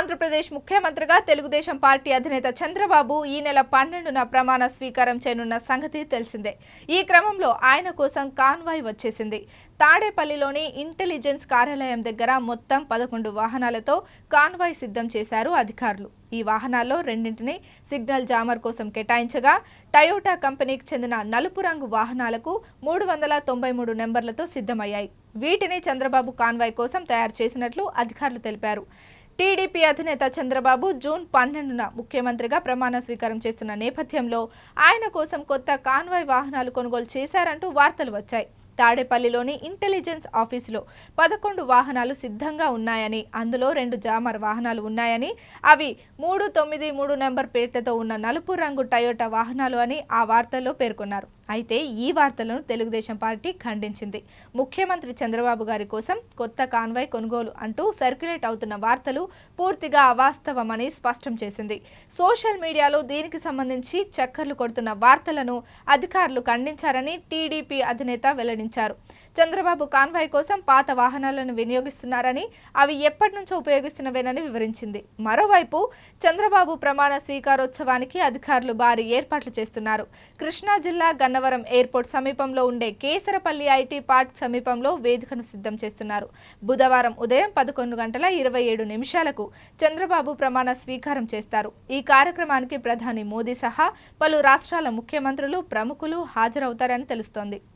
ఆంధ్రప్రదేశ్ ముఖ్యమంత్రిగా తెలుగుదేశం పార్టీ అధినేత చంద్రబాబు ఈ నెల 12న ప్రమాణ స్వీకారం చేయనున్న సంగతి తెలిసిందే. ఈ క్రమంలో ఆయన కోసం కాన్వాయ్ వచ్చేసింది. తాడేపల్లిలోని ఇంటెలిజెన్స్ కార్యాలయం దగ్గర మొత్తం 11 వాహనాలతో కాన్వాయ్ సిద్ధం చేశారు అధికారులు. ఈ వాహనాల్లో రెండింటిని సిగ్నల్ జామర్ కోసం కేటాయించగా, టయోటా కంపెనీకి చెందిన నలుపు రంగు వాహనాలకు 393 నెంబర్లతో సిద్ధమయ్యాయి. వీటిని చంద్రబాబు కాన్వాయ్ కోసం తయారు చేసినట్లు అధికారులు తెలిపారు. టీడీపీ అధినేత చంద్రబాబు జూన్ 12న ముఖ్యమంత్రిగా ప్రమాణ స్వీకారం చేస్తున్న నేపథ్యంలో ఆయన కోసం కొత్త కాన్వాయ్ వాహనాలు కొనుగోలు చేశారంటూ వార్తలు వచ్చాయి. తాడేపల్లిలోని ఇంటెలిజెన్స్ ఆఫీసులో 11 వాహనాలు సిద్ధంగా ఉన్నాయని, అందులో 2 జామర్ వాహనాలు ఉన్నాయని, అవి 393 నెంబర్ ప్లేట్లతో ఉన్న నలుపు రంగు టయోటా వాహనాలు అని ఆ వార్తల్లో పేర్కొన్నారు. అయితే ఈ వార్తలను తెలుగుదేశం పార్టీ ఖండించింది. ముఖ్యమంత్రి చంద్రబాబు గారి కోసం కొత్త కాన్వాయ్ కొనుగోలు అంటూ సర్క్యులేట్ అవుతున్న వార్తలు పూర్తిగా అవాస్తవమని స్పష్టం చేసింది. సోషల్ మీడియాలో దీనికి సంబంధించి చక్కర్లు కొడుతున్న వార్తలను అధికారులు ఖండించారని టీడీపీ అధినేత వెల్లడించారు. చంద్రబాబు కాన్వాయ్ కోసం పాత వాహనాలను వినియోగిస్తున్నారని, అవి ఎప్పటి నుంచో ఉపయోగిస్తున్నవేనని వివరించింది. మరోవైపు చంద్రబాబు ప్రమాణ స్వీకారోత్సవానికి అధికారులు భారీ ఏర్పాట్లు చేస్తున్నారు. కృష్ణా జిల్లా గన్నవరం ఎయిర్పోర్ట్ సమీపంలో ఉండే కేసరపల్లి ఐటీ పార్క్ సమీపంలో వేదికను సిద్ధం చేస్తున్నారు. బుధవారం ఉదయం 11:27 చంద్రబాబు ప్రమాణ స్వీకారం చేస్తారు. ఈ కార్యక్రమానికి ప్రధాని మోదీ సహా పలు రాష్ట్రాల ముఖ్యమంత్రులు, ప్రముఖులు హాజరవుతారని తెలుస్తోంది.